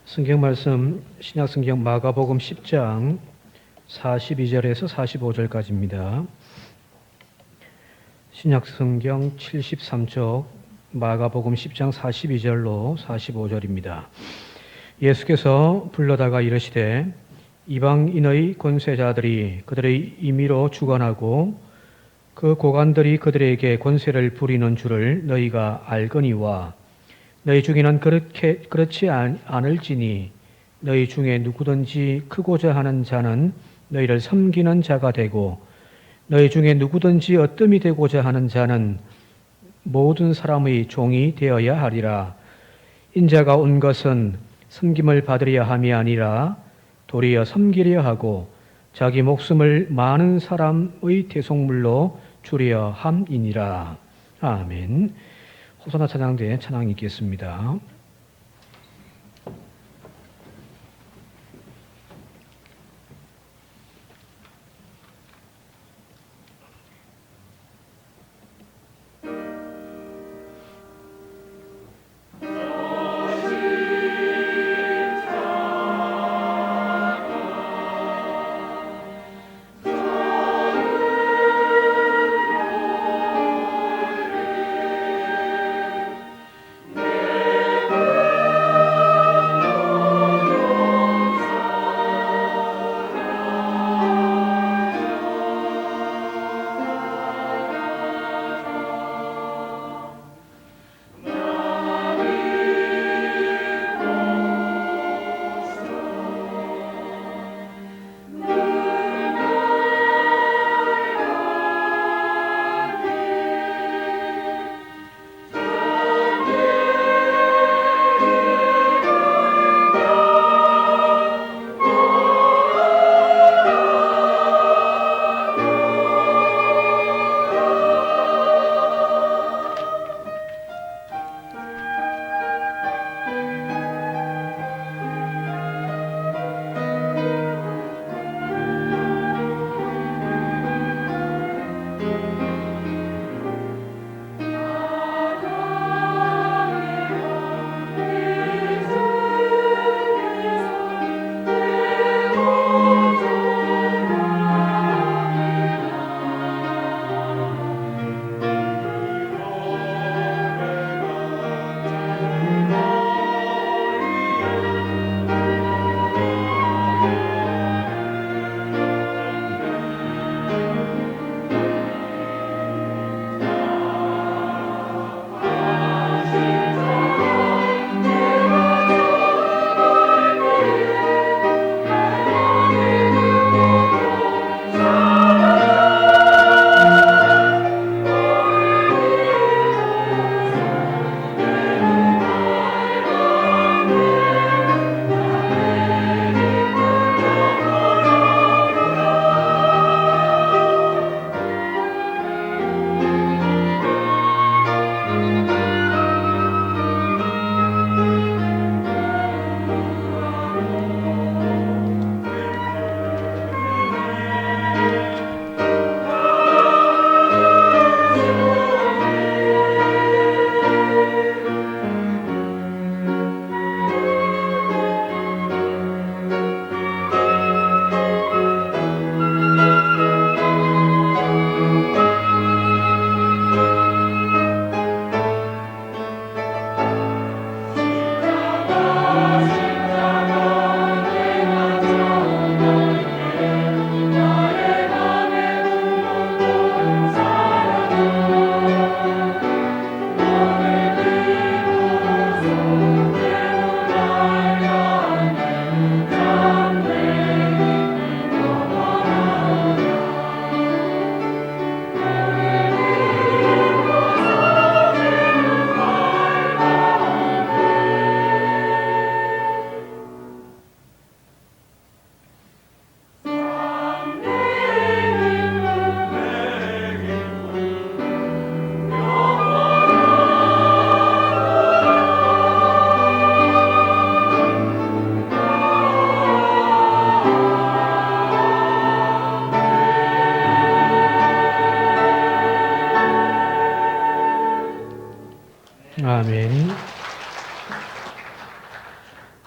성경 말씀 신약 성경 마가복음 10장 42절에서 45절까지입니다. 신약 성경 73쪽 마가복음 10장 42절로 45절입니다. 예수께서 불러다가 이르시되 이방인의 권세자들이 그들의 임의로 주관하고 그 고관들이 그들에게 권세를 부리는 줄을 너희가 알거니와 너희 중에는 그렇지 않을지니 너희 중에 누구든지 크고자 하는 자는 너희를 섬기는 자가 되고 너희 중에 누구든지 어뜸이 되고자 하는 자는 모든 사람의 종이 되어야 하리라. 인자가 온 것은 섬김을 받으려 함이 아니라 도리어 섬기려 하고 자기 목숨을 많은 사람의 대속물로 주려 함이니라. 아멘. 호산나 찬양대에 찬양이 있겠습니다. 내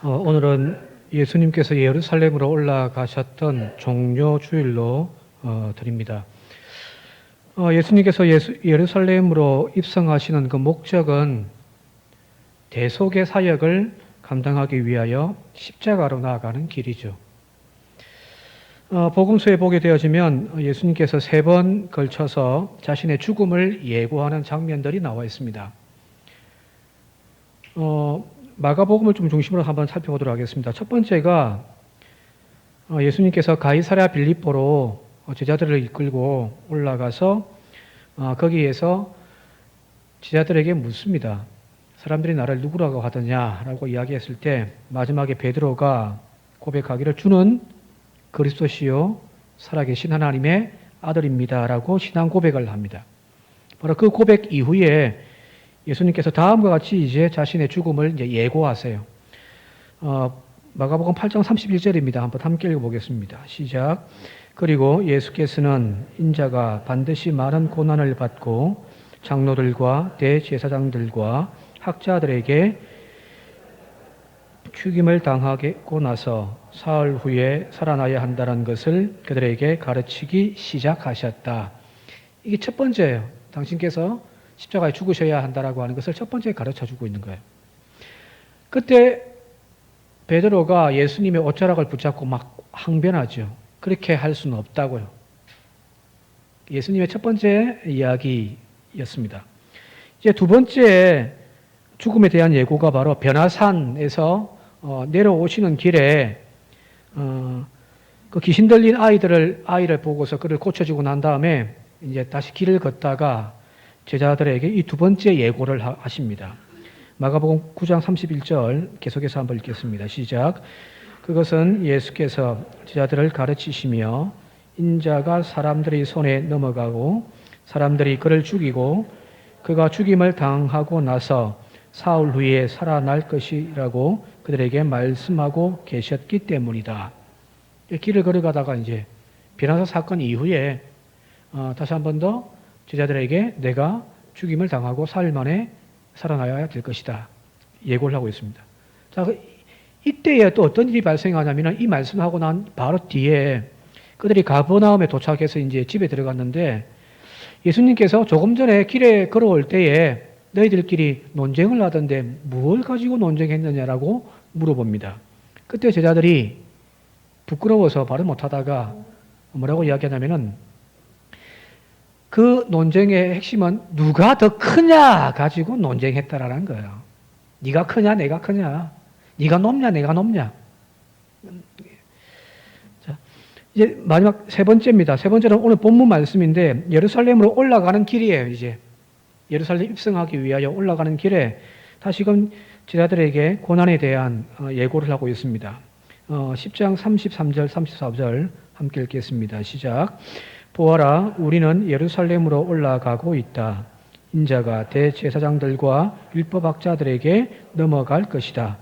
오늘은 예수님께서 예루살렘으로 올라가셨던 종료 주일로 드립니다. 예수님께서 예루살렘으로 입성하시는 그 목적은 대속의 사역을 감당하기 위하여 십자가로 나아가는 길이죠. 복음서에 보게 되어지면 예수님께서 3번 걸쳐서 자신의 죽음을 예고하는 장면들이 나와 있습니다. 마가복음을 좀 중심으로 한번 살펴보도록 하겠습니다. 첫 번째가 예수님께서 가이사랴 빌립보로 제자들을 이끌고 올라가서 거기에서 제자들에게 묻습니다. 사람들이 나를 누구라고 하더냐라고 이야기했을 때 마지막에 베드로가 고백하기를 주는 그리스도시요 살아계신 하나님의 아들입니다라고 신앙 고백을 합니다. 바로 그 고백 이후에 예수님께서 다음과 같이 이제 자신의 죽음을 이제 예고하세요. 마가복음 8장 31절입니다. 한번 함께 읽어보겠습니다. 시작. 그리고 예수께서는 인자가 반드시 많은 고난을 받고 장로들과 대제사장들과 학자들에게 죽임을 당하고 나서 사흘 후에 살아나야 한다는 것을 그들에게 가르치기 시작하셨다. 이게 첫 번째예요. 당신께서 십자가에 죽으셔야 한다라고 하는 것을 첫 번째 가르쳐주고 있는 거예요. 그때 베드로가 예수님의 옷자락을 붙잡고 막 항변하죠. 그렇게 할 수는 없다고요. 예수님의 첫 번째 이야기였습니다. 이제 두 번째 죽음에 대한 예고가 바로 변화산에서 내려오시는 길에 그 귀신 들린 아이를 보고서 그를 고쳐주고 난 다음에 이제 다시 길을 걷다가 제자들에게 이 두 번째 예고를 하십니다. 마가복음 9장 31절 계속해서 한번 읽겠습니다. 시작. 그것은 예수께서 제자들을 가르치시며 인자가 사람들의 손에 넘어가고 사람들이 그를 죽이고 그가 죽임을 당하고 나서 사흘 후에 살아날 것이라고 그들에게 말씀하고 계셨기 때문이다. 길을 걸어가다가 이제 변화사 사건 이후에 다시 한 번 더 제자들에게 내가 죽임을 당하고 사흘 만에 살아나야 될 것이다. 예고를 하고 있습니다. 자, 이때에 또 어떤 일이 발생하냐면 이 말씀하고 난 바로 뒤에 그들이 가버나움에 도착해서 이제 집에 들어갔는데 예수님께서 조금 전에 길에 걸어올 때에 너희들끼리 논쟁을 하던데 뭘 가지고 논쟁했느냐라고 물어봅니다. 그때 제자들이 부끄러워서 말을 못하다가 뭐라고 이야기하냐면은 그 논쟁의 핵심은 누가 더 크냐 가지고 논쟁했다라는 거예요. 네가 크냐 내가 크냐, 네가 높냐 내가 높냐. 자, 이제 마지막 세 번째입니다. 세 번째는 오늘 본문 말씀인데 예루살렘으로 올라가는 길이에요. 이제 예루살렘 입성하기 위하여 올라가는 길에 다시금 제자들에게 고난에 대한 예고를 하고 있습니다. 10장 33절 34절 함께 읽겠습니다. 시작. 보아라, 우리는 예루살렘으로 올라가고 있다. 인자가 대제사장들과 율법학자들에게 넘어갈 것이다.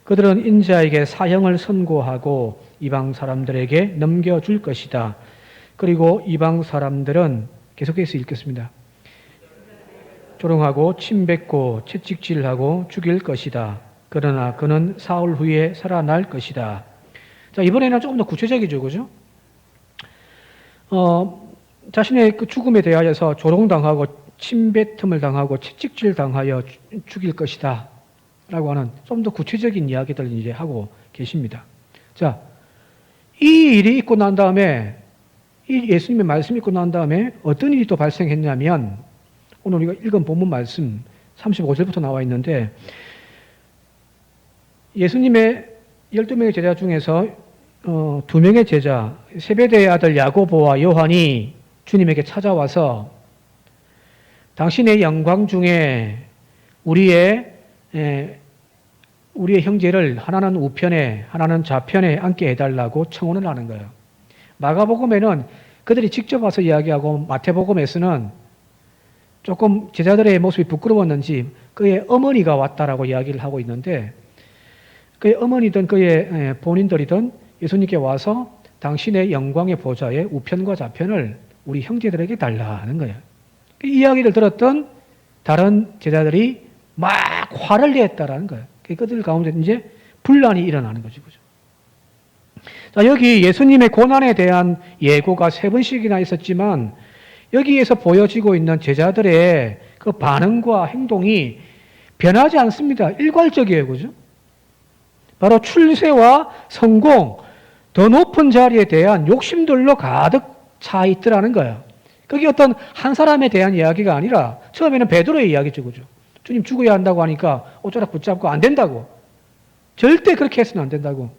그들은 인자에게 사형을 선고하고 이방 사람들에게 넘겨줄 것이다. 그리고 이방 사람들은 계속해서 읽겠습니다. 조롱하고 침뱉고 채찍질하고 죽일 것이다. 그러나 그는 사흘 후에 살아날 것이다. 자, 이번에는 조금 더 구체적이죠, 그죠? 자신의 그 죽음에 대하여서 조롱당하고 침뱉음을 당하고 채찍질 당하여 죽일 것이다. 라고 하는 좀 더 구체적인 이야기들을 이제 하고 계십니다. 자, 이 일이 있고 난 다음에, 이 예수님의 말씀이 있고 난 다음에 어떤 일이 또 발생했냐면, 오늘 우리가 읽은 본문 말씀 35절부터 나와 있는데, 예수님의 12명의 제자 중에서 2명의 제자, 세베대의 아들 야고보와 요한이 주님에게 찾아와서 당신의 영광 중에 우리의 형제를 하나는 우편에 하나는 좌편에 앉게 해달라고 청혼을 하는 거예요. 마가복음에는 그들이 직접 와서 이야기하고 마태복음에서는 조금 제자들의 모습이 부끄러웠는지 그의 어머니가 왔다라고 이야기를 하고 있는데 그의 어머니든 그의 본인들이든 예수님께 와서 당신의 영광의 보좌에 우편과 좌편을 우리 형제들에게 달라는 거예요. 이 이야기를 들었던 다른 제자들이 막 화를 냈다라는 거예요. 그들 가운데 이제 분란이 일어나는 거죠. 그죠? 자, 여기 예수님의 고난에 대한 예고가 3번씩이나 있었지만 여기에서 보여지고 있는 제자들의 그 반응과 행동이 변하지 않습니다. 일괄적이에요. 그죠? 바로 출세와 성공, 더 높은 자리에 대한 욕심들로 가득 차 있더라는 거예요. 그게 어떤 한 사람에 대한 이야기가 아니라 처음에는 베드로의 이야기죠. 그죠? 주님 죽어야 한다고 하니까 어쩌락 붙잡고 안 된다고. 절대 그렇게 해서는 안 된다고.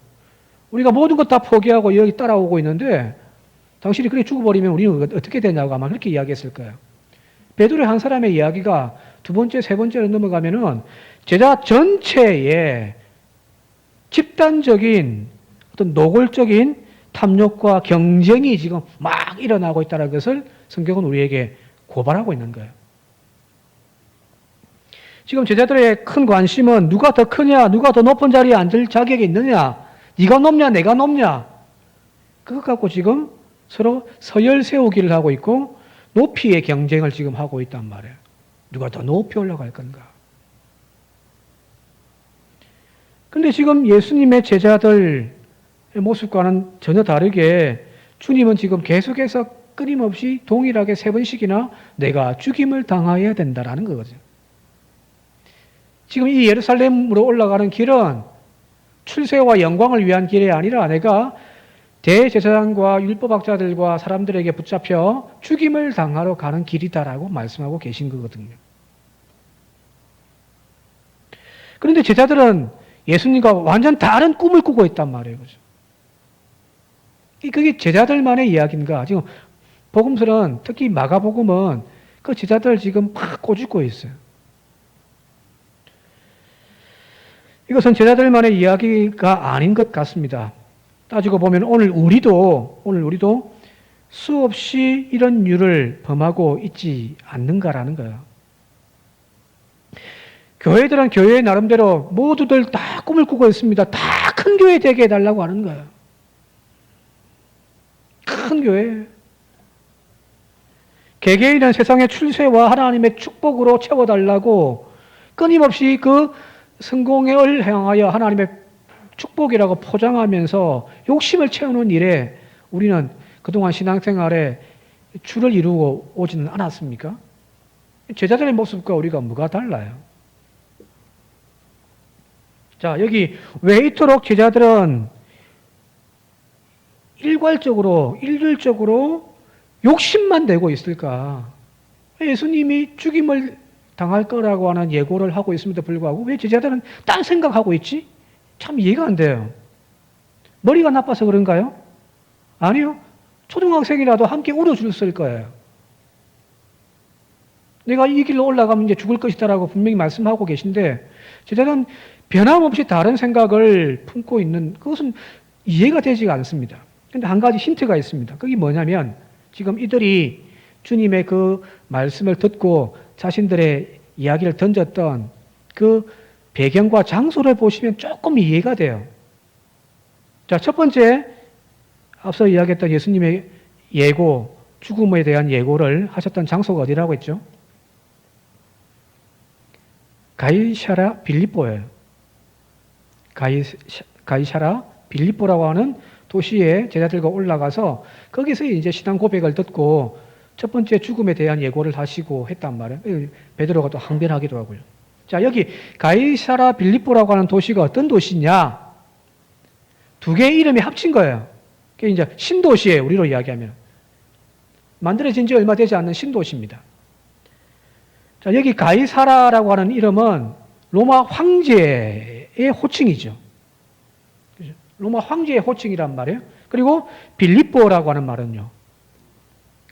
우리가 모든 것 다 포기하고 여기 따라오고 있는데 당신이 그렇게 죽어버리면 우리는 어떻게 되냐고 아마 그렇게 이야기했을 거예요. 베드로의 한 사람의 이야기가 두 번째, 세 번째로 넘어가면은 제자 전체에 집단적인 어떤 노골적인 탐욕과 경쟁이 지금 막 일어나고 있다는 것을 성경은 우리에게 고발하고 있는 거예요. 지금 제자들의 큰 관심은 누가 더 크냐, 누가 더 높은 자리에 앉을 자격이 있느냐, 네가 높냐, 내가 높냐, 그것 갖고 지금 서로 서열 세우기를 하고 있고 높이의 경쟁을 지금 하고 있단 말이에요. 누가 더 높이 올라갈 건가. 근데 지금 예수님의 제자들의 모습과는 전혀 다르게 주님은 지금 계속해서 끊임없이 동일하게 3번씩이나 내가 죽임을 당해야 된다라는 거거든요. 지금 이 예루살렘으로 올라가는 길은 출세와 영광을 위한 길이 아니라 내가 대제사장과 율법학자들과 사람들에게 붙잡혀 죽임을 당하러 가는 길이다라고 말씀하고 계신 거거든요. 그런데 제자들은 예수님과 완전 다른 꿈을 꾸고 있단 말이에요. 그죠? 그게 제자들만의 이야기인가? 지금 복음서는 특히 마가복음은 그 제자들 지금 막 꼬집고 있어요. 이것은 제자들만의 이야기가 아닌 것 같습니다. 따지고 보면 오늘 우리도 수없이 이런 일을 범하고 있지 않는가라는 거예요. 교회들은 교회 나름대로 모두들 다 꿈을 꾸고 있습니다. 다 큰 교회 되게 해달라고 하는 거예요. 큰 교회. 개개인은 세상의 출세와 하나님의 축복으로 채워달라고 끊임없이 그 성공을 향하여 하나님의 축복이라고 포장하면서 욕심을 채우는 일에 우리는 그동안 신앙생활에 줄을 이루고 오지는 않았습니까? 제자들의 모습과 우리가 뭐가 달라요? 자, 여기 왜 이토록 제자들은 일률적으로 욕심만 내고 있을까? 예수님이 죽임을 당할 거라고 하는 예고를 하고 있음에도 불구하고 왜 제자들은 딴 생각하고 있지? 참 이해가 안 돼요. 머리가 나빠서 그런가요? 아니요. 초등학생이라도 함께 울어줬을 거예요. 내가 이 길로 올라가면 이제 죽을 것이다라고 분명히 말씀하고 계신데 제자들은 변함없이 다른 생각을 품고 있는 그것은 이해가 되지가 않습니다. 그런데 한 가지 힌트가 있습니다. 그게 뭐냐면 지금 이들이 주님의 그 말씀을 듣고 자신들의 이야기를 던졌던 그 배경과 장소를 보시면 조금 이해가 돼요. 자, 첫 번째 앞서 이야기했던 예수님의 예고, 죽음에 대한 예고를 하셨던 장소가 어디라고 했죠? 가이사랴 빌립보예요. 가이사랴 빌립보라고 하는 도시에 제자들과 올라가서 거기서 이제 신앙 고백을 듣고 첫 번째 죽음에 대한 예고를 하시고 했단 말이에요. 베드로가 또 항변하기도 하고요. 자, 여기 가이사랴 빌립보라고 하는 도시가 어떤 도시냐? 두 개의 이름이 합친 거예요. 그게 이제 신도시예요. 우리로 이야기하면. 만들어진 지 얼마 되지 않는 신도시입니다. 자, 여기 가이사라라고 하는 이름은 로마 황제의 호칭이죠. 로마 황제의 호칭이란 말이에요. 그리고 빌립보라고 하는 말은요.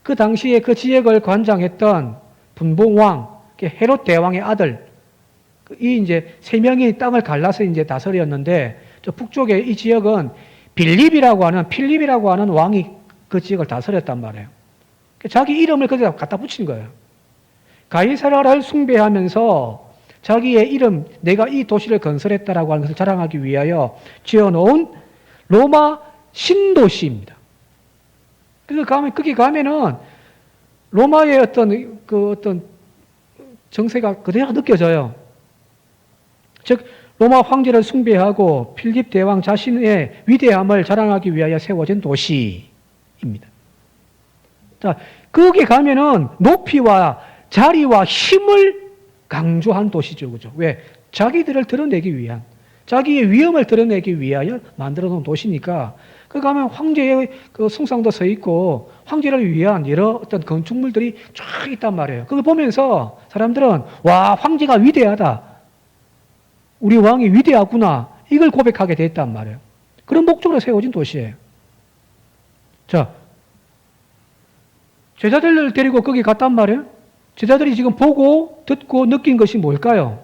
그 당시에 그 지역을 관장했던 분봉왕, 헤롯 대왕의 아들, 이 이제 3명이 땅을 갈라서 이제 다스렸는데, 저 북쪽에 이 지역은 필립이라고 하는 왕이 그 지역을 다스렸단 말이에요. 자기 이름을 거기다 갖다 붙인 거예요. 가이사랴를 숭배하면서 자기의 이름, 내가 이 도시를 건설했다라고 하는 것을 자랑하기 위하여 지어놓은 로마 신도시입니다. 거기 가면은 로마의 어떤 정세가 그대로 느껴져요. 즉, 로마 황제를 숭배하고 필립 대왕 자신의 위대함을 자랑하기 위하여 세워진 도시입니다. 자, 거기 가면은 높이와 자리와 힘을 강조한 도시죠. 그죠? 왜? 자기들을 드러내기 위한, 자기의 위엄을 드러내기 위하여 만들어 놓은 도시니까, 그 가면 황제의 그 숭상도 서 있고, 황제를 위한 여러 어떤 건축물들이 쫙 있단 말이에요. 그걸 보면서 사람들은, 와, 황제가 위대하다. 우리 왕이 위대하구나. 이걸 고백하게 됐단 말이에요. 그런 목적으로 세워진 도시예요. 자, 제자들을 데리고 거기 갔단 말이에요. 제자들이 지금 보고 듣고 느낀 것이 뭘까요?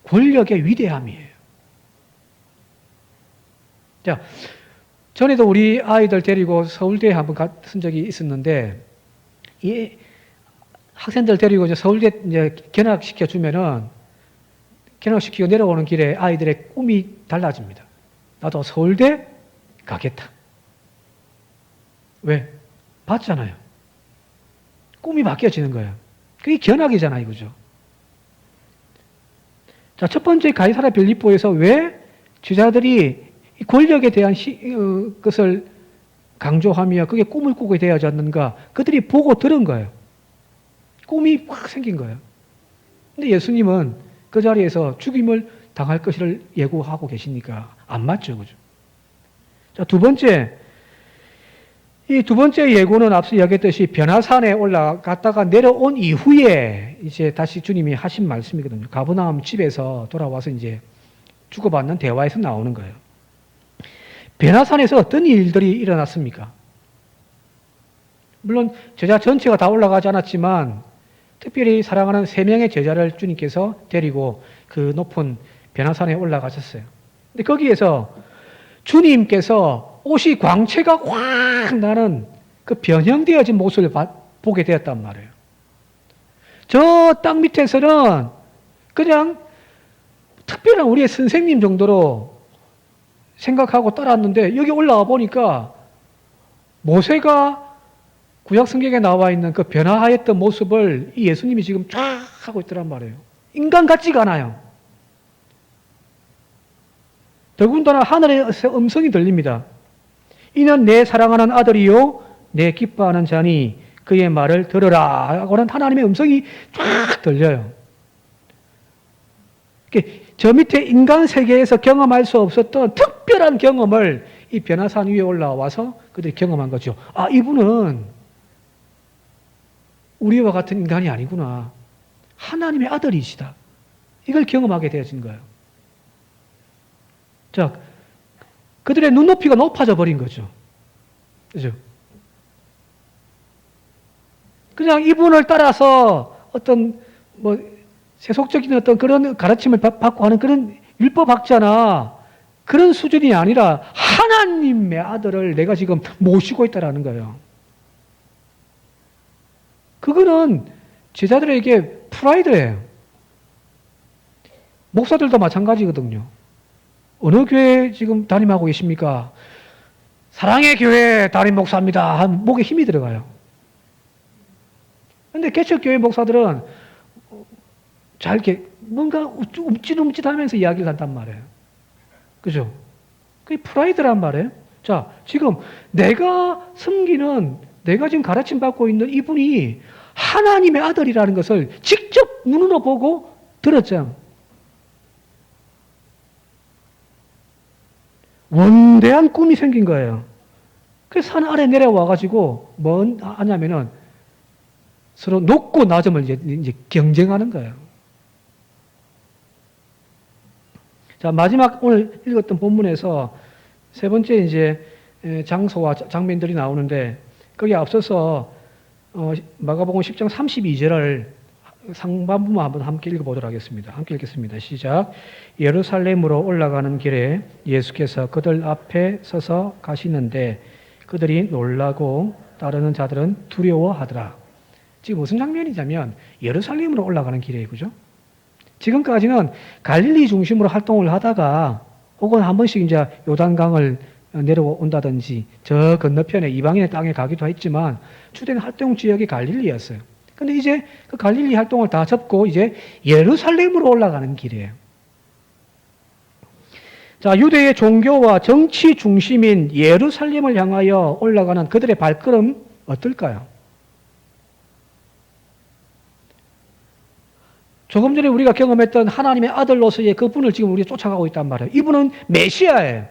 권력의 위대함이에요. 자, 전에도 우리 아이들 데리고 서울대에 한번 갔던 적이 있었는데, 이 학생들 데리고 이제 서울대 이제 견학시켜 주면은, 견학시키고 내려오는 길에 아이들의 꿈이 달라집니다. 나도 서울대 가겠다. 왜? 봤잖아요. 꿈이 바뀌어지는 거예요. 그게 견학이잖아요. 그죠? 자, 첫 번째 가이사랴 빌립보에서 왜 제자들이 권력에 대한 것을 강조하며 그게 꿈을 꾸게 되어졌는가? 그들이 보고 들은 거예요. 꿈이 확 생긴 거예요. 근데 예수님은 그 자리에서 죽임을 당할 것을 예고하고 계시니까 안 맞죠. 그죠? 자, 두 번째. 이 두 번째 예고는 앞서 이야기했듯이 변화산에 올라갔다가 내려온 이후에 이제 다시 주님이 하신 말씀이거든요. 가버나움 집에서 돌아와서 이제 주고받는 대화에서 나오는 거예요. 변화산에서 어떤 일들이 일어났습니까? 물론 제자 전체가 다 올라가지 않았지만 특별히 사랑하는 3명의 제자를 주님께서 데리고 그 높은 변화산에 올라가셨어요. 근데 거기에서 주님께서 옷이 광채가 확 나는 그 변형되어진 모습을 보게 되었단 말이에요. 저 땅 밑에서는 그냥 특별한 우리의 선생님 정도로 생각하고 따랐는데 여기 올라와 보니까 모세가 구약 성경에 나와 있는 그 변화하였던 모습을 이 예수님이 지금 쫙 하고 있더란 말이에요. 인간 같지가 않아요. 더군다나 하늘에서 음성이 들립니다. 이는 내 사랑하는 아들이요 내 기뻐하는 자니 그의 말을 들으라 하고는 하나님의 음성이 쫙 들려요. 저 밑에 인간 세계에서 경험할 수 없었던 특별한 경험을 이 변화산 위에 올라와서 그들이 경험한 거죠. 아, 이분은 우리와 같은 인간이 아니구나. 하나님의 아들이시다. 이걸 경험하게 되어진 거예요. 자, 그들의 눈높이가 높아져 버린 거죠. 그죠? 그냥 이분을 따라서 어떤 세속적인 어떤 그런 가르침을 받고 하는 그런 율법학자나 그런 수준이 아니라 하나님의 아들을 내가 지금 모시고 있다라는 거예요. 그거는 제자들에게 프라이드예요. 목사들도 마찬가지거든요. 어느 교회 지금 담임하고 계십니까? 사랑의 교회 담임 목사입니다. 한 목에 힘이 들어가요. 그런데 개척교회 목사들은 잘 이렇게 뭔가 움찔움찔하면서 이야기를 한단 말이에요. 그죠? 그게 프라이드란 말이에요. 자, 지금 내가 섬기는, 내가 지금 가르침 받고 있는 이분이 하나님의 아들이라는 것을 직접 눈으로 보고 들었죠. 원대한 꿈이 생긴 거예요. 그래서 산 아래 내려와가지고 뭐 하냐면은 서로 높고 낮음을 이제 경쟁하는 거예요. 자, 마지막 오늘 읽었던 본문에서 세 번째 이제 장소와 장면들이 나오는데 거기 앞서서 마가복음 10장 32절을 상반부만 한번 함께 읽어보도록 하겠습니다. 함께 읽겠습니다. 시작. 예루살렘으로 올라가는 길에 예수께서 그들 앞에 서서 가시는데 그들이 놀라고 따르는 자들은 두려워하더라. 지금 무슨 장면이냐면 예루살렘으로 올라가는 길이에요. 그죠? 지금까지는 갈릴리 중심으로 활동을 하다가 혹은 한 번씩 이제 요단강을 내려온다든지 저 건너편에 이방인의 땅에 가기도 했지만 주된 활동 지역이 갈릴리였어요. 근데 이제 그 갈릴리 활동을 다 접고 이제 예루살렘으로 올라가는 길이에요. 자, 유대의 종교와 정치 중심인 예루살렘을 향하여 올라가는 그들의 발걸음 어떨까요? 조금 전에 우리가 경험했던 하나님의 아들로서의 그분을 지금 우리가 쫓아가고 있단 말이에요. 이분은 메시아예요.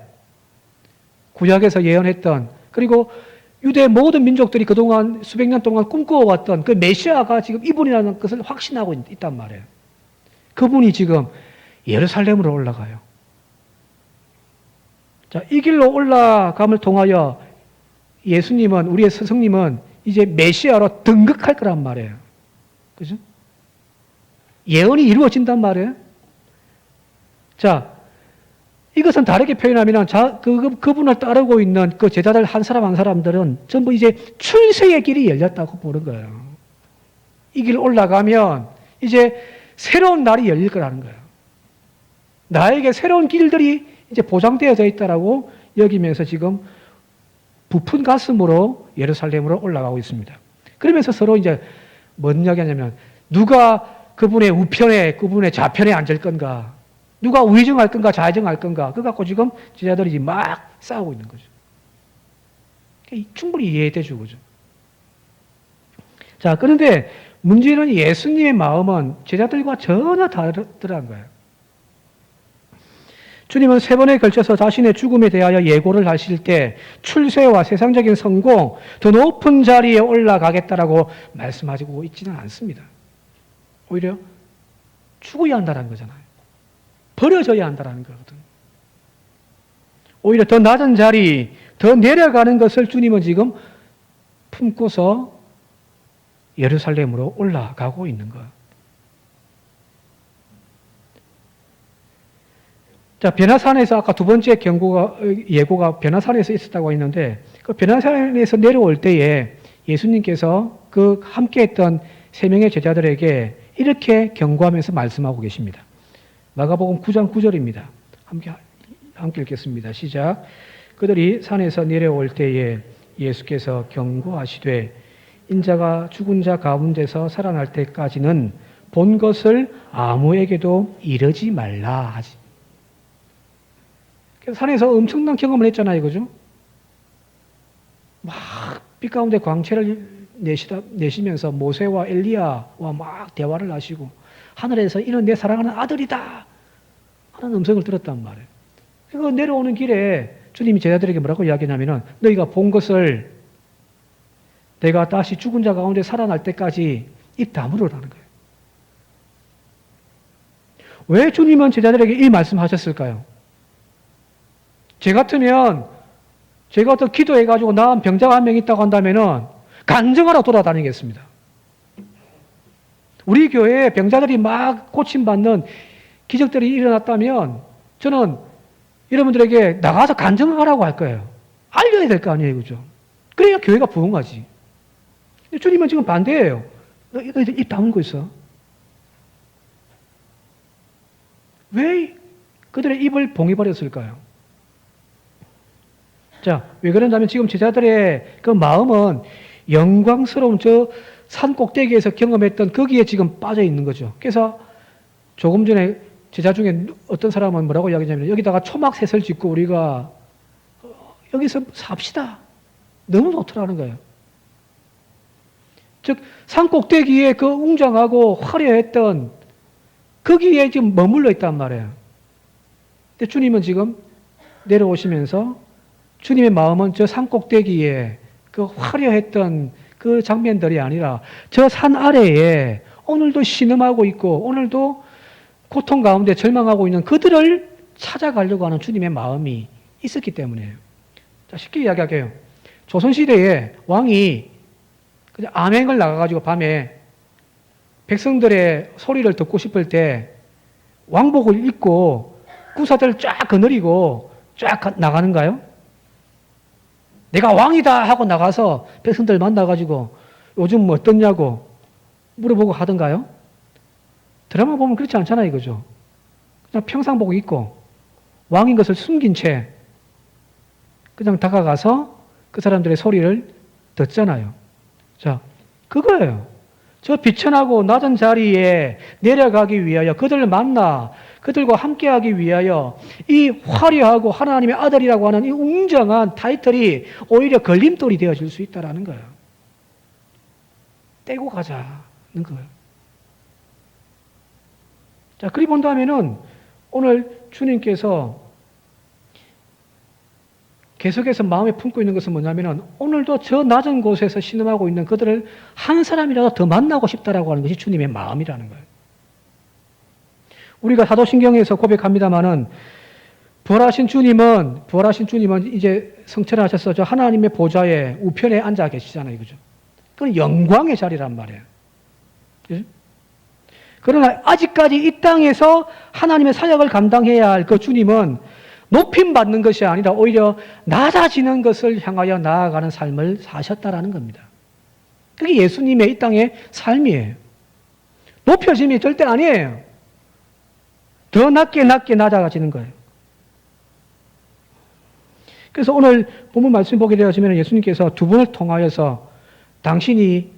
구약에서 예언했던, 그리고 유대 모든 민족들이 그동안 수백 년 동안 꿈꿔왔던 그 메시아가 지금 이분이라는 것을 확신하고 있단 말이에요. 그분이 지금 예루살렘으로 올라가요. 자, 이 길로 올라감을 통하여 예수님은, 우리의 스승님은 이제 메시아로 등극할 거란 말이에요. 그죠? 예언이 이루어진단 말이에요. 자, 이것은 다르게 표현하면 그분을 따르고 있는 그 제자들 한 사람 한 사람들은 전부 이제 출세의 길이 열렸다고 보는 거예요. 이 길 올라가면 이제 새로운 날이 열릴 거라는 거예요. 나에게 새로운 길들이 이제 보장되어져 있다라고 여기면서 지금 부푼 가슴으로 예루살렘으로 올라가고 있습니다. 그러면서 서로 이제 뭔 이야기 하냐면 누가 그분의 우편에, 그분의 좌편에 앉을 건가? 누가 우회정할 건가, 좌회정할 건가? 그거 갖고 지금 제자들이 막 싸우고 있는 거죠. 충분히 이해되죠, 그죠? 자, 그런데 문제는 예수님의 마음은 제자들과 전혀 다르더란 거예요. 주님은 3번에 걸쳐서 자신의 죽음에 대하여 예고를 하실 때 출세와 세상적인 성공, 더 높은 자리에 올라가겠다라고 말씀하시고 있지는 않습니다. 오히려 죽어야 한다는 거잖아요. 버려져야 한다는 거거든. 오히려 더 낮은 자리, 더 내려가는 것을 주님은 지금 품고서 예루살렘으로 올라가고 있는 거예요. 자, 변화산에서 아까 두 번째 예고가 변화산에서 있었다고 했는데 그 변화산에서 내려올 때에 예수님께서 그 함께했던 3명의 제자들에게 이렇게 경고하면서 말씀하고 계십니다. 마가복음 9장 9절입니다. 함께 읽겠습니다. 시작. 그들이 산에서 내려올 때에 예수께서 경고하시되 인자가 죽은 자 가운데서 살아날 때까지는 본 것을 아무에게도 이르지 말라 하지. 산에서 엄청난 경험을 했잖아요. 그죠? 막 빛 가운데 광채를 내시면서 모세와 엘리야와 막 대화를 하시고 하늘에서 이는 내 사랑하는 아들이다 하는 음성을 들었단 말이에요. 그 내려오는 길에 주님이 제자들에게 뭐라고 이야기하냐면은 너희가 본 것을 내가 다시 죽은 자 가운데 살아날 때까지 입 다물으라는 거예요. 왜 주님은 제자들에게 이 말씀하셨을까요? 제 같으면 제가 어떤 기도해가지고 나은 병자가 한 명 있다고 한다면은 간증하러 돌아다니겠습니다. 우리 교회에 병자들이 막 고침받는 기적들이 일어났다면 저는 여러분들에게 나가서 간증하라고 할 거예요. 알려야 될 거 아니에요. 그죠? 그래야 교회가 부흥하지. 근데 주님은 지금 반대예요. 너희들 입 다물고 있어. 왜 그들의 입을 봉해버렸을까요? 자, 왜 그러냐면 지금 제자들의 그 마음은 영광스러운 저 산 꼭대기에서 경험했던 거기에 지금 빠져 있는 거죠. 그래서 조금 전에 제자 중에 어떤 사람은 뭐라고 이야기하냐면 여기다가 초막셋을 짓고 우리가 여기서 삽시다. 너무 좋더라는 거예요. 즉, 산 꼭대기에 그 웅장하고 화려했던 거기에 지금 머물러 있단 말이에요. 근데 주님은 지금 내려오시면서 주님의 마음은 저 산 꼭대기에 그 화려했던 그 장면들이 아니라 저 산 아래에 오늘도 신음하고 있고 오늘도 고통 가운데 절망하고 있는 그들을 찾아가려고 하는 주님의 마음이 있었기 때문이에요. 자, 쉽게 이야기할게요. 조선시대에 왕이 그냥 암행을 나가가지고 밤에 백성들의 소리를 듣고 싶을 때 왕복을 입고 구사들 쫙 거느리고 쫙 나가는가요? 내가 왕이다 하고 나가서 백성들 만나가지고 요즘 뭐 어떻냐고 물어보고 하던가요? 드라마 보면 그렇지 않잖아요, 이거죠. 그냥 평상복 입고 왕인 것을 숨긴 채 그냥 다가가서 그 사람들의 소리를 듣잖아요. 자, 그거예요. 저 비천하고 낮은 자리에 내려가기 위하여 그들을 만나 그들과 함께하기 위하여 이 화려하고 하나님의 아들이라고 하는 이 웅장한 타이틀이 오히려 걸림돌이 되어질 수 있다는 거예요. 떼고 가자는 거예요. 자, 그리 본다면은 오늘 주님께서 계속해서 마음에 품고 있는 것은 뭐냐면은 오늘도 저 낮은 곳에서 신음하고 있는 그들을 한 사람이라도 더 만나고 싶다라고 하는 것이 주님의 마음이라는 거예요. 우리가 사도신경에서 고백합니다마는 부활하신 주님은 이제 성천하셔서 저 하나님의 보좌에 우편에 앉아 계시잖아요. 그죠? 그건 영광의 자리란 말이에요. 그죠? 그러나 아직까지 이 땅에서 하나님의 사역을 감당해야 할 그 주님은 높임 받는 것이 아니라 오히려 낮아지는 것을 향하여 나아가는 삶을 사셨다라는 겁니다. 그게 예수님의 이 땅의 삶이에요. 높여짐이 절대 아니에요. 더 낮게 낮아지는 거예요. 그래서 오늘 본문 말씀 보게 되어지면 예수님께서 두 분을 통하여서 당신이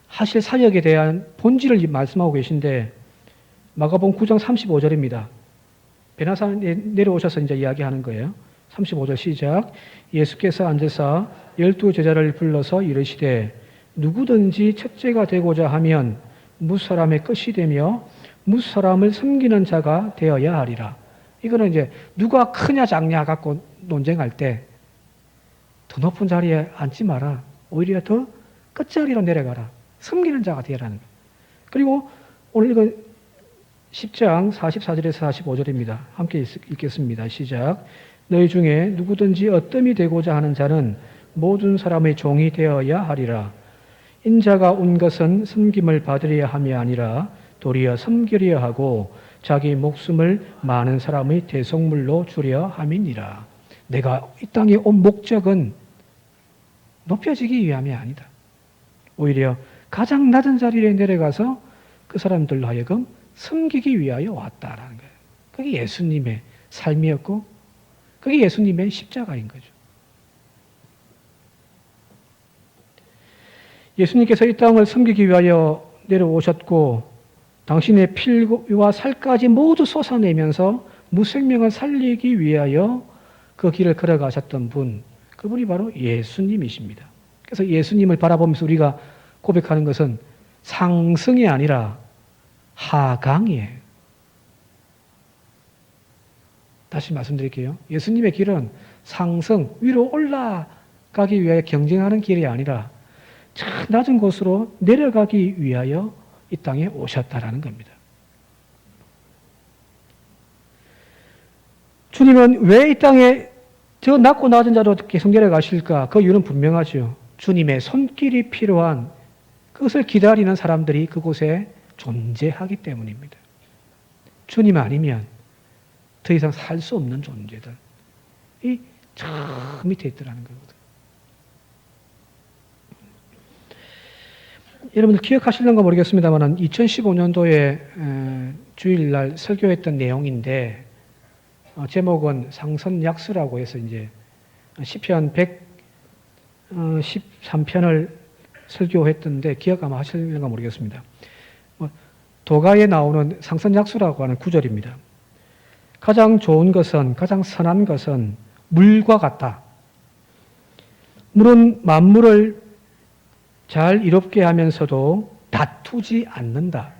하실 사역에 대한 본질을 말씀하고 계신데 마가복음 9장 35절입니다. 베나산에 내려오셔서 이제 이야기하는 거예요. 35절 시작. 예수께서 앉으사 12제자를 불러서 이르시되 누구든지 첫째가 되고자 하면 무사람의 끝이 되며 무사람을 섬기는 자가 되어야 하리라. 이거는 이제 누가 크냐 작냐 갖고 논쟁할 때 더 높은 자리에 앉지 마라. 오히려 더 끝자리로 내려가라. 섬기는 자가 되라는 거예요. 그리고 오늘 이건 10장 44절에서 45절입니다. 함께 읽겠습니다. 시작. 너희 중에 누구든지 어뜸이 되고자 하는 자는 모든 사람의 종이 되어야 하리라. 인자가 온 것은 섬김을 받으려 함이 아니라 도리어 섬기려 하고 자기 목숨을 많은 사람의 대속물로 주려 함이니라. 내가 이 땅에 온 목적은 높여지기 위함이 아니다. 오히려 가장 낮은 자리에 내려가서 그 사람들로 하여금 섬기기 위하여 왔다라는 거예요. 그게 예수님의 삶이었고 그게 예수님의 십자가인 거죠. 예수님께서 이 땅을 섬기기 위하여 내려오셨고 당신의 피와 살까지 모두 쏟아내면서 무생명을 살리기 위하여 그 길을 걸어가셨던 분, 그분이 바로 예수님이십니다. 그래서 예수님을 바라보면서 우리가 고백하는 것은 상승이 아니라 하강이에요. 다시 말씀드릴게요. 예수님의 길은 상승, 위로 올라가기 위하여 경쟁하는 길이 아니라 저 낮은 곳으로 내려가기 위하여 이 땅에 오셨다라는 겁니다. 주님은 왜 이 땅에 저 낮고 낮은 자로 계속 내려가실까? 그 이유는 분명하죠. 주님의 손길이 필요한 그것을 기다리는 사람들이 그곳에 존재하기 때문입니다. 주님 아니면 더 이상 살 수 없는 존재들. 이 저 밑에 있더라는 거거든요. 여러분들 기억하실런가 모르겠습니다만 2015년도에 주일날 설교했던 내용인데 제목은 상선약수라고 해서 이제 시편 113편을 설교했던데 기억 아마 하실런가 모르겠습니다. 도가에 나오는 상선약수라고 하는 구절입니다. 가장 좋은 것은 가장 선한 것은 물과 같다. 물은 만물을 잘 이롭게 하면서도 다투지 않는다.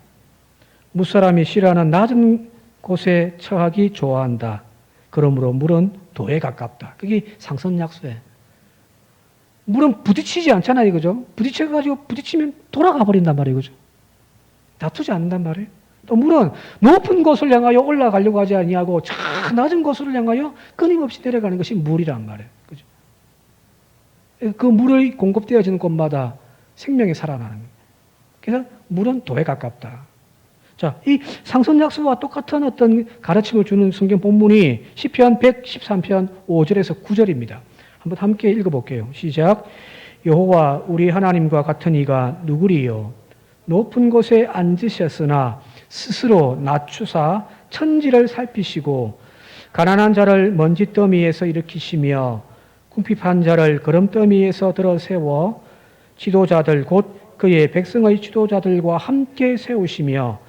무사람이 싫어하는 낮은 곳에 처하기 좋아한다. 그러므로 물은 도에 가깝다. 그게 상선약수예요. 물은 부딪히지 않잖아요. 그죠? 부딪히면 돌아가 버린단 말이에요. 그죠? 다투지 않는단 말이에요. 또 물은 높은 곳을 향하여 올라가려고 하지 아니하고 저 낮은 곳을 향하여 끊임없이 내려가는 것이 물이란 말이에요. 그죠? 그 물이 공급되어지는 곳마다 생명이 살아나는 거예요. 그래서 물은 도에 가깝다. 자, 이 상선약수와 똑같은 어떤 가르침을 주는 성경 본문이 시편 113편 5절에서 9절입니다. 한번 함께 읽어볼게요. 시작. 여호와 우리 하나님과 같은 이가 누구리요? 높은 곳에 앉으셨으나 스스로 낮추사 천지를 살피시고 가난한 자를 먼지더미에서 일으키시며 궁핍한 자를 거름더미에서 들어 세워 지도자들 곧 그의 백성의 지도자들과 함께 세우시며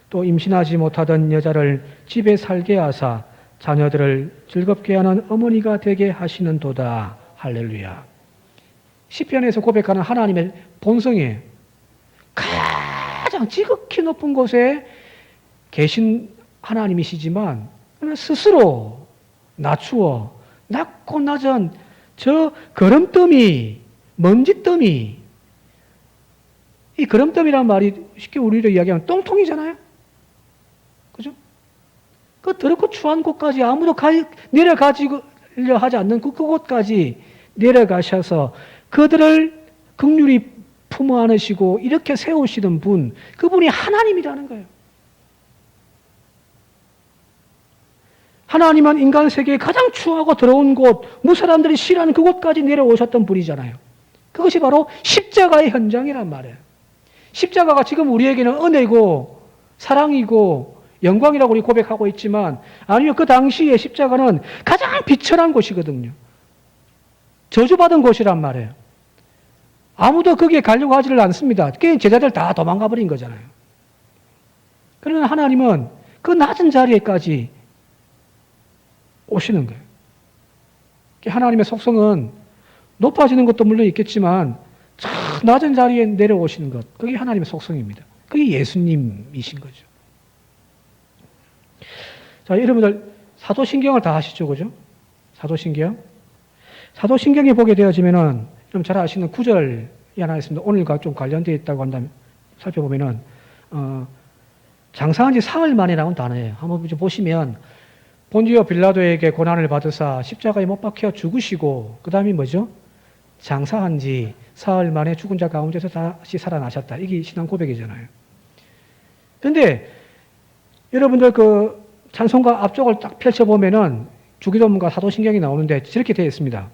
또 임신하지 못하던 여자를 집에 살게 하사 자녀들을 즐겁게 하는 어머니가 되게 하시는도다. 할렐루야. 시편에서 고백하는 하나님의 본성이에요. 가장 지극히 높은 곳에 계신 하나님이시지만 스스로 낮추어 낮고 낮은 저 거름더미, 먼지더미, 이 거름더미란 말이 쉽게 우리로 이야기하면 똥통이잖아요. 그죠? 그 더럽고 추한 곳까지 아무도 내려가지려 하지 않는 그곳까지 내려가셔서 그들을 긍휼히 품어 안으시고 이렇게 세우시는 분, 그분이 하나님이라는 거예요. 하나님은 인간 세계에 가장 추하고 더러운 곳, 무사람들이 싫어하는 그곳까지 내려오셨던 분이잖아요. 그것이 바로 십자가의 현장이란 말이에요. 십자가가 지금 우리에게는 은혜고 사랑이고 영광이라고 우리 고백하고 있지만 아니면 그 당시에 십자가는 가장 비천한 곳이거든요. 저주받은 곳이란 말이에요. 아무도 거기에 가려고 하지를 않습니다. 그 제자들 다 도망가 버린 거잖아요. 그러나 하나님은 그 낮은 자리에까지 오시는 거예요. 하나님의 속성은 높아지는 것도 물론 있겠지만 저 낮은 자리에 내려오시는 것, 그게 하나님의 속성입니다. 그게 예수님이신 거죠. 자, 여러분들 사도신경을 다 아시죠, 그죠? 사도신경. 사도신경에 보게 되어지면은 좀 잘 아시는 구절이 하나 있습니다. 오늘과 좀 관련되어 있다고 한다면 살펴보면은 장사한 지 사흘 만에 나온 단어예요. 한번 좀 보시면 본디오 빌라도에게 고난을 받으사 십자가에 못 박혀 죽으시고 그 다음이 뭐죠? 장사한 지 사흘 만에 죽은 자 가운데서 다시 살아나셨다. 이게 신앙 고백이잖아요. 그런데 여러분들 그 찬송가 앞쪽을 딱 펼쳐보면은 주기도문과 사도신경이 나오는데 저렇게 되어 있습니다.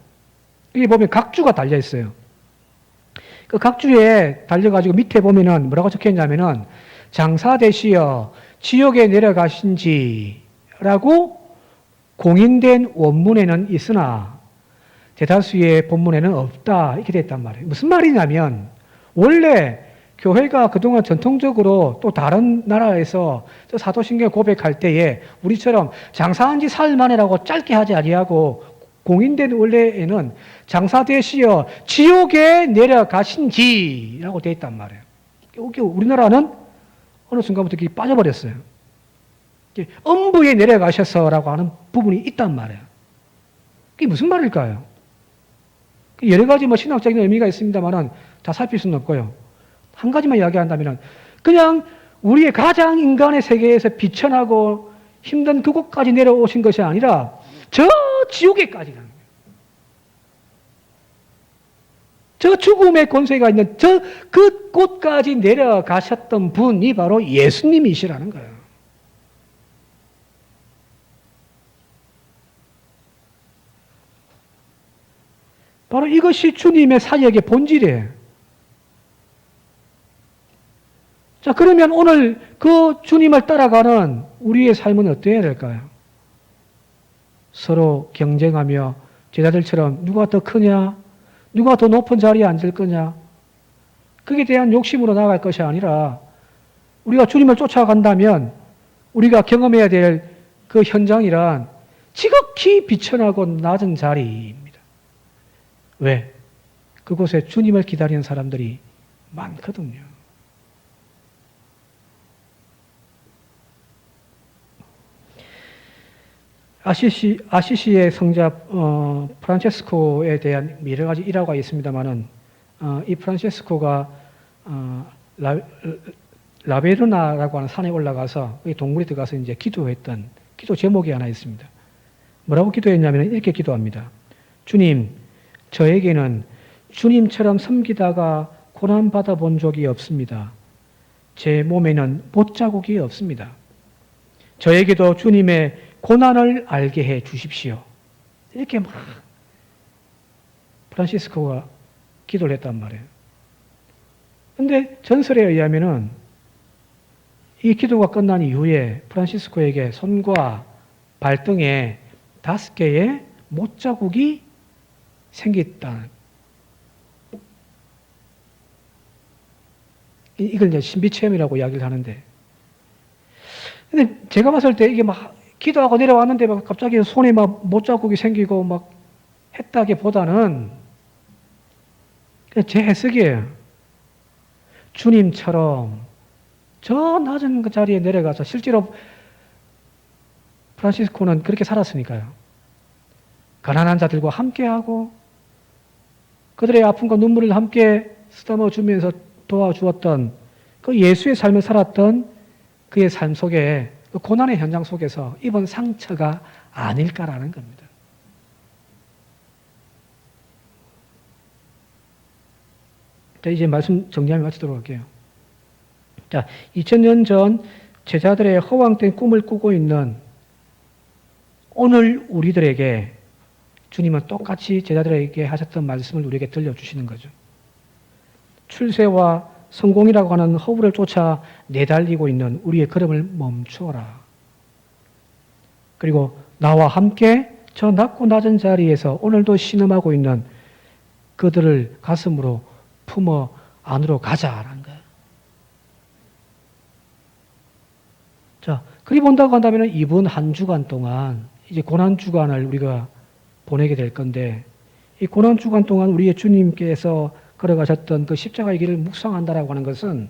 여기 보면 각주가 달려 있어요. 그 각주에 달려가지고 밑에 보면은 뭐라고 적혀 있냐면은 장사되시어 지옥에 내려가신지라고 공인된 원문에는 있으나 대다수의 본문에는 없다. 이렇게 되어 있단 말이에요. 무슨 말이냐면 원래 교회가 그동안 전통적으로 또 다른 나라에서 사도신경 고백할 때에 우리처럼 장사한 지 사흘 만에라고 짧게 하지 아니하고 공인된 원래에는 장사되시어 지옥에 내려가신지라고 되어 있단 말이에요. 우리나라는 어느 순간부터 이렇게 빠져버렸어요. 음부에 내려가셔서라고 하는 부분이 있단 말이에요. 그게 무슨 말일까요? 여러 가지 신학적인 의미가 있습니다만은 다 살필 수는 없고요. 한 가지만 이야기한다면 그냥 우리의 가장 인간의 세계에서 비천하고 힘든 그곳까지 내려오신 것이 아니라 저 지옥에까지 가는 거예요. 저 죽음의 권세가 있는 그곳까지 내려가셨던 분이 바로 예수님이시라는 거예요. 바로 이것이 주님의 사역의 본질이에요. 자, 그러면 오늘 그 주님을 따라가는 우리의 삶은 어때야 될까요? 서로 경쟁하며 제자들처럼 누가 더 크냐? 누가 더 높은 자리에 앉을 거냐? 그에 대한 욕심으로 나아갈 것이 아니라 우리가 주님을 쫓아간다면 우리가 경험해야 될 그 현장이란 지극히 비천하고 낮은 자리입니다. 왜? 그곳에 주님을 기다리는 사람들이 많거든요. 아시시의 성자 프란체스코에 대한 여러 가지 일화가 있습니다만은 이 프란체스코가 라베르나라고 하는 산에 올라가서 동굴에 들어가서 이제 기도했던 기도 제목이 하나 있습니다. 뭐라고 기도했냐면 이렇게 기도합니다. 주님, 저에게는 주님처럼 섬기다가 고난 받아본 적이 없습니다. 제 몸에는 못자국이 없습니다. 저에게도 주님의 고난을 알게 해 주십시오. 이렇게 막 프란시스코가 기도를 했단 말이에요. 그런데 전설에 의하면은 이 기도가 끝난 이후에 프란시스코에게 손과 발등에 5개의 못자국이 생겼다. 이걸 이제 신비체험이라고 이야기를 하는데, 근데 제가 봤을 때 이게 막 기도하고 내려왔는데 막 갑자기 손에 막 못자국이 생기고 막 했다기보다는 제 해석이에요. 주님처럼 저 낮은 그 자리에 내려가서 실제로 프란시스코는 그렇게 살았으니까요. 가난한 자들과 함께하고 그들의 아픔과 눈물을 함께 쓰다듬어 주면서 도와주었던 그 예수의 삶을 살았던 그의 삶 속에 그 고난의 현장 속에서 입은 상처가 아닐까라는 겁니다. 자, 이제 말씀 정리하며 마치도록 할게요. 자, 2000년 전 제자들의 허황된 꿈을 꾸고 있는 오늘 우리들에게 주님은 똑같이 제자들에게 하셨던 말씀을 우리에게 들려주시는 거죠. 출세와 성공이라고 하는 허브를 쫓아 내달리고 있는 우리의 걸음을 멈추어라. 그리고 나와 함께 저 낮고 낮은 자리에서 오늘도 신음하고 있는 그들을 가슴으로 품어 안으로 가자라는 거예요. 자, 그리 본다고 한다면 이번 한 주간 동안 이제 고난 주간을 우리가 보내게 될 건데, 이 고난 주간 동안 우리의 주님께서 걸어가셨던 그 십자가의 길을 묵상한다라고 하는 것은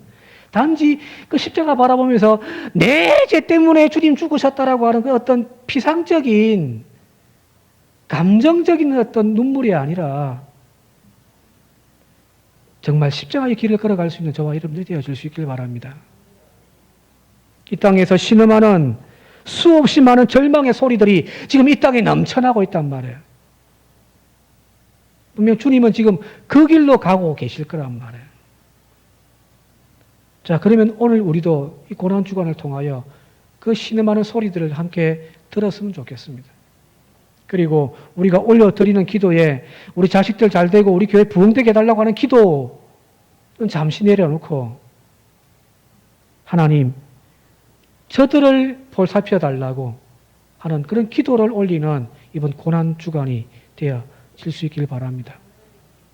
단지 그 십자가 바라보면서 내 죄 때문에 주님 죽으셨다라고 하는 그 어떤 피상적인 감정적인 어떤 눈물이 아니라 정말 십자가의 길을 걸어갈 수 있는 저와 여러분들이 되어줄 수 있길 바랍니다. 이 땅에서 신음하는 수없이 많은 절망의 소리들이 지금 이 땅에 넘쳐나고 있단 말이에요. 분명 주님은 지금 그 길로 가고 계실 거란 말이에요. 자, 그러면 오늘 우리도 이 고난 주간을 통하여 그 신음하는 소리들을 함께 들었으면 좋겠습니다. 그리고 우리가 올려드리는 기도에 우리 자식들 잘 되고 우리 교회 부흥되게 해달라고 하는 기도는 잠시 내려놓고 하나님, 저들을 볼살펴 달라고 하는 그런 기도를 올리는 이번 고난 주간이 되어질 수 있길 바랍니다.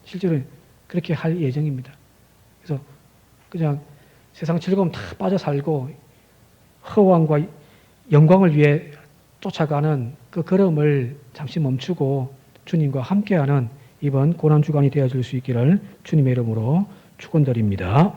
실제로 그렇게 할 예정입니다. 그래서 그냥 세상 즐거움 다 빠져 살고 허황과 영광을 위해 쫓아가는 그 걸음을 잠시 멈추고 주님과 함께하는 이번 고난 주간이 되어질 수 있기를 주님의 이름으로 축원드립니다.